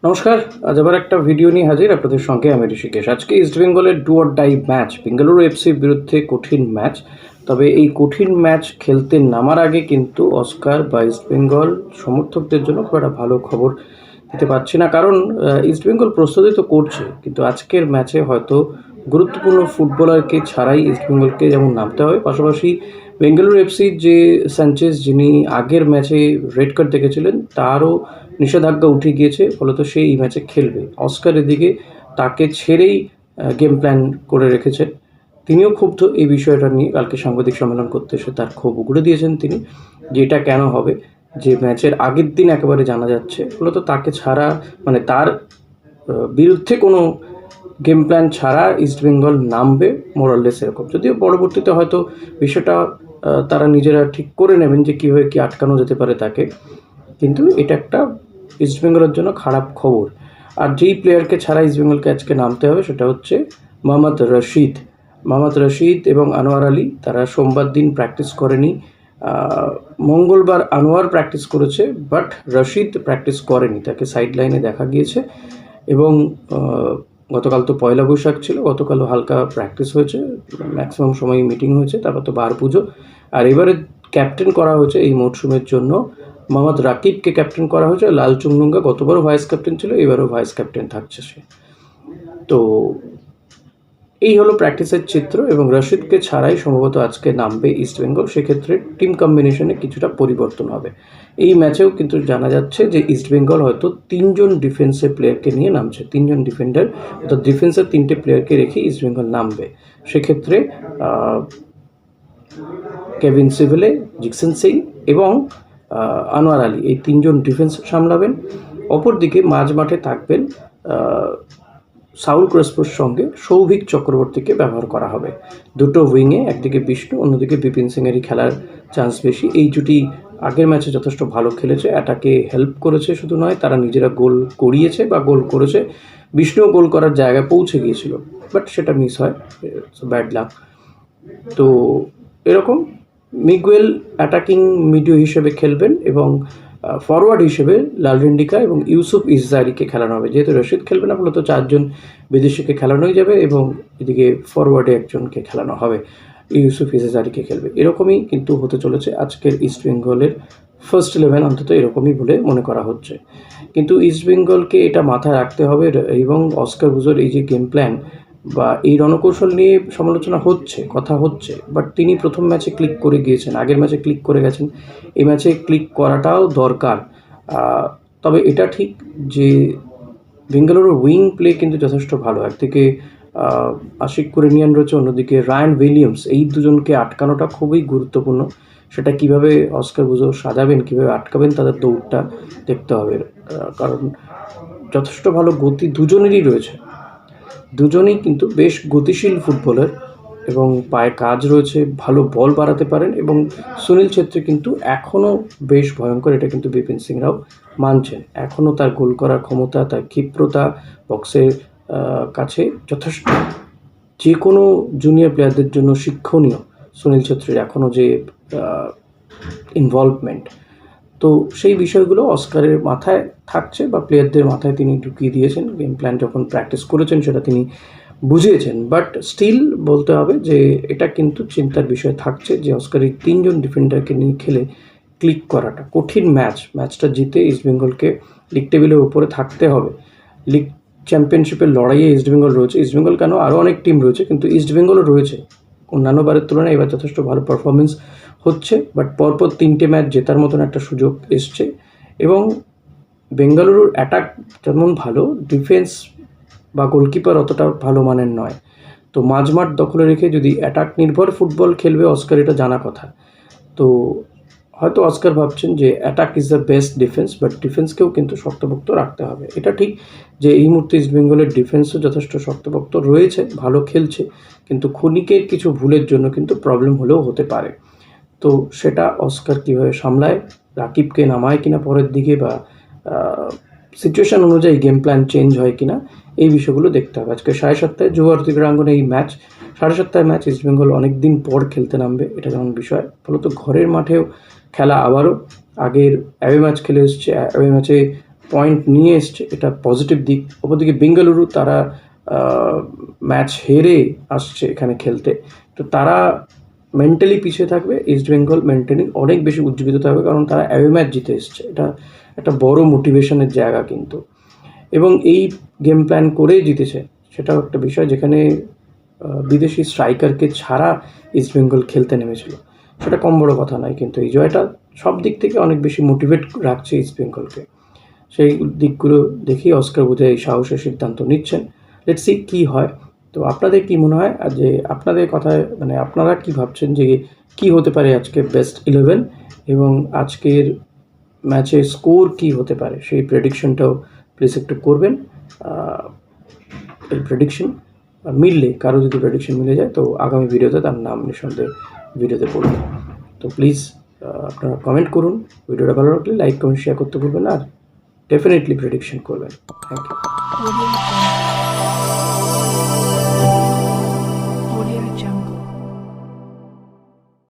নমস্কার। আজ আবার একটা ভিডিও নিয়ে হাজির আপনাদের সঙ্গে আমি ঋষিকেশ। আজকে ইস্টবেঙ্গলের do or die match, Bengaluru এফসির বিরুদ্ধে কঠিন ম্যাচ। তবে এই কঠিন ম্যাচ খেলতে নামার আগে কিন্তু অস্কার বা ইস্টবেঙ্গল সমর্থকদের জন্য খুব একটা ভালো খবর দিতে পারছি না, কারণ ইস্টবেঙ্গল প্রস্তুতি তো করছে, কিন্তু আজকের ম্যাচে হয়তো গুরুত্বপূর্ণ ফুটবলারকে ছাড়াই ইস্টবেঙ্গলকে যেমন নামতে হবে, পাশাপাশি বেঙ্গালুরু এফসির যে সানচেজ, যিনি আগের ম্যাচে রেড কার্ড দেখেছিলেন, তারও নিষেধাজ্ঞা উঠে গিয়েছে, ফলত সে এই ম্যাচে খেলবে। অস্কার এদিকে তাকে ছেড়েই গেম প্ল্যান করে রেখেছেন। তিনিও ক্ষুব্ধ এই বিষয়টা নিয়ে। কালকে সাংবাদিক সম্মেলন করতে এসে তার ক্ষোভ উগড়ে দিয়েছেন তিনি, যে এটা কেন হবে, যে ম্যাচের আগের দিন একেবারে জানা যাচ্ছে, ফলত তাকে ছাড়া মানে তার বিরুদ্ধে কোনো গেম প্ল্যান ছাড়া ইস্টবেঙ্গল নামবে, মোরাললেস এরকম। যদিও পরবর্তীতে হয়তো বিষয়টা তারা নিজেরা ঠিক করে নেবেন যে কীভাবে কী আটকানো যেতে পারে তাকে, কিন্তু এটা একটা ইস্টবেঙ্গলের জন্য খারাপ খবর। আর যেই প্লেয়ারকে ছাড়া ইস্টবেঙ্গলকে আজকে নামতে হবে সেটা হচ্ছে মোহাম্মদ রশিদ। মোহাম্মদ রশিদ এবং আনোয়ার আলী তারা সোমবার দিন প্র্যাকটিস করেনি। মঙ্গলবার আনোয়ার প্র্যাকটিস করেছে, বাট রশিদ প্র্যাকটিস করেনি, তাকে সাইড লাইনে দেখা গিয়েছে। এবং গতকাল তো পয়লা বৈশাখ ছিল, গতকালও হালকা প্র্যাকটিস হয়েছে, ম্যাক্সিমাম সময় মিটিং হয়েছে, তারপর তো বার পুজো। আর এবারে ক্যাপ্টেন করা হয়েছে এই মরশুমের জন্য মোহাম্মদ রাকিবকে ক্যাপ্টেন করা হয়েছে। লাল চুংনুঙ্গা গতবারও ভাইস ক্যাপ্টেন ছিল, এবারও ভাইস ক্যাপ্টেন থাকছে সে। তো এই হলো প্র্যাকটিসের চিত্র, এবং রশিদকে ছাড়াই সম্ভবত আজকে নামবে ইস্টবেঙ্গল। সেক্ষেত্রে টিম কম্বিনেশনে কিছুটা পরিবর্তন হবে। এই ম্যাচেও কিন্তু জানা যাচ্ছে যে ইস্টবেঙ্গল হয়তো 3জন ডিফেন্সের প্লেয়ারকে নিয়ে নামছে, 3জন ডিফেন্ডার, অর্থাৎ ডিফেন্সের 3টে প্লেয়ারকে রেখে ইস্টবেঙ্গল নামবে। সেক্ষেত্রে কেভিন সিভেলে, জিকসন সিং এবং আনোয়ার আলী, এই 3জন ডিফেন্স সামলাবেন। অপরদিকে মাঝ মাঠে থাকবেন সাউল ক্রেসপোর সঙ্গে সৌভিক চক্রবর্তীকে ব্যবহার করা হবে। দুটো উইংয়ে, একদিকে বিষ্ণু, অন্যদিকে বিপিন সিংয়েরই খেলার চান্স বেশি। এই জুটি আগের ম্যাচে যথেষ্ট ভালো খেলেছে, অ্যাটাকে হেল্প করেছে, শুধু নয় তারা নিজেরা গোল করিয়েছে বা গোল করেছে। বিষ্ণুও গোল করার জায়গায় পৌঁছে গিয়েছিল, বাট সেটা মিস হয়, ব্যাড লাক। তো এরকম মিগুয়েল অ্যাটাকিং মিডিও হিসেবে খেলবেন, এবং ফরওয়ার্ড হিসেবে লালরেন্ডিকা এবং ইউসুফ ইসজারিকে খেলানো হবে। যেহেতু রশিদ খেলবে না, ফলত 4জন বিদেশিকে খেলানোই যাবে, এবং এদিকে ফরওয়ার্ডে একজনকে খেলানো হবে, ইউসুফ ইসজারিকে খেলবে। এরকমই কিন্তু হতে চলেছে আজকের ইস্টবেঙ্গলের ফার্স্ট 11, অন্তত এরকমই বলে মনে করা হচ্ছে। কিন্তু ইস্টবেঙ্গলকে এটা মাথায় রাখতে হবে, এবং অস্কার বুজোর এই যে গেম প্ল্যান বা এই রণকৌশল নিয়ে সমালোচনা হচ্ছে, কথা হচ্ছে, বাট তিনি প্রথম ম্যাচে ক্লিক করে গিয়েছেন, আগের ম্যাচে ক্লিক করে গেছেন, এই ম্যাচে ক্লিক করাটাও দরকার। তবে এটা ঠিক যে বেঙ্গালুরুর উইং প্লে কিন্তু যথেষ্ট ভালো। একদিকে আশিক কুরেনিয়ান রয়েছে, অন্যদিকে রায়ান উইলিয়ামস, এই দুজনকে আটকানোটা খুবই গুরুত্বপূর্ণ। সেটা কিভাবে অস্কার বুজো সাজাবেন, কীভাবে আটকাবেন তাদের দৌড়টা দেখতে হবে, কারণ যথেষ্ট ভালো গতি দুজনেরই রয়েছে। দুজনেই কিন্তু বেশ গতিশীল ফুটবলার, এবং পায়ে কাজ রয়েছে, ভালো বল বাড়াতে পারেন। এবং সুনীল ছেত্রী কিন্তু এখনও বেশ ভয়ঙ্কর, এটা কিন্তু বিপিন সিংরাও মানছেন। এখনও তার গোল করার ক্ষমতা, তার ক্ষিপ্রতা বক্সের কাছে যথেষ্ট, যে কোনো জুনিয়র প্লেয়ারদের জন্য শিক্ষণীয় সুনীল ছেত্রীর এখনও যে ইনভলভমেন্ট। তো সেই বিষয়গুলো অস্কারের মাথায় থাকছে, বা প্লেয়ারদের মাথায় তিনি ঢুকিয়ে দিয়েছেন। গেম প্ল্যান যখন প্র্যাকটিস করেছেন সেটা তিনি বুঝিয়েছেন, বাট স্টিল বলতে হবে যে এটা কিন্তু চিন্তার বিষয় থাকছে যে অস্কারের 3জন ডিফেন্ডারকে নিয়ে খেলে ক্লিক করাটা কঠিন। ম্যাচটা জিতে ইস্টবেঙ্গলকে লিগ টেবিলের উপরে থাকতে হবে। লিগ চ্যাম্পিয়নশিপের লড়াইয়ে ইস্টবেঙ্গল রয়েছে, ইস্টবেঙ্গল কেন, আরও অনেক টিম রয়েছে, কিন্তু ইস্টবেঙ্গলও রয়েছে। অন্যান্য বারের তুলনায় এবার যথেষ্ট ভালো পারফরমেন্স হচ্ছে, বাট পরপর 3টে ম্যাচ জেতার মতন একটা সুযোগ এসছে। এবং বেঙ্গালুরুর অ্যাটাক যেমন ভালো, ডিফেন্স বা গোলকিপার অতটা ভালো মানের নয়। তো মাঝমাঠ দখলে রেখে যদি অ্যাটাক নির্ভর ফুটবল খেলবে অস্কার, এটা জানা কথা। তো হয়তো অস্কার ভাবছেন যে attack is the best defence, but ডিফেন্সকেও কিন্তু শক্তপোক্ত রাখতে হবে। এটা ঠিক যে এই মুহূর্তে ইস্টবেঙ্গলের ডিফেন্সও যথেষ্ট শক্তপোক্ত রয়েছে, ভালো খেলছে, কিন্তু ক্ষণিকের কিছু ভুলের জন্য কিন্তু প্রবলেম হলেও হতে পারে। তো সেটা অস্কার কীভাবে সামলায়, রাকিবকে নামায় কিনা পরের দিকে, বা সিচুয়েশান অনুযায়ী গেম প্ল্যান চেঞ্জ হয় কিনা, এই বিষয়গুলো দেখতে হবে। আজকে 7:30 যুবভারতী ক্রীড়াঙ্গনে এই ম্যাচ, 7:30 ম্যাচ। ইস্টবেঙ্গল অনেক দিন পর খেলতে নামবে, এটা যেমন বিষয়, ফলত ঘরের মাঠেও খেলা আবারও। আগের অ্যাওয়ে ম্যাচ খেলে এসছে, অ্যাওয়ে ম্যাচে পয়েন্ট নিয়ে এসছে, এটা পজিটিভ দিক। অপরদিকে বেঙ্গালুরু, তারা ম্যাচ হেরে আসছে এখানে খেলতে, তো তারা মেন্টালি পিছিয়ে থাকবে। ইস্ট বেঙ্গল মেন্টালি অনেক বেশি উজ্জীবিত থাকবে, কারণ তারা অ্যাওয়ে ম্যাচ জিতে এসছে। এটা একটা বড় মোটিভেশনের জায়গা কিন্তু, এবং এই গেম প্ল্যান করেই জিতেছে, সেটাও একটা বিষয়। যেখানে বিদেশি স্ট্রাইকারকে ছাড়া ইস্ট বেঙ্গল খেলতে নেমেছিল, সেটা কম বড় কথা নয়। কিন্তু এই জয়টা সব দিক থেকে অনেক বেশি মোটিভেট রাখছে ইস্ট বেঙ্গলকে। সেই দিকগুলো দেখেই অস্কার বোঝাই এই সাহসের সিদ্ধান্ত নিচ্ছেন। লেটস সি কী হয়। তো আপনাদের কি মনে হয়, আর যে আপনাদের কথায় মানে আপনারা কি ভাবছেন যে কি হতে পারে আজকে বেস্ট 11, এবং আজকের ম্যাচের স্কোর কি হতে পারে, সেই প্রেডিকশনটাও প্লিজ একটু করবেন। এই প্রেডিকশন মিললে, কারো যদি প্রেডিকশন মিলে যায়, তো আগামী ভিডিওতে তার নাম নিঃসন্দেহে ভিডিওতে পড়বে। তো প্লিজ আপনারা কমেন্ট করুন। ভিডিওটা ভালো লাগলে লাইক, কমেন্ট, শেয়ার করতে ভুলবেন না, আর ডেফিনেটলি প্রেডিকশন করবেন। Thank you.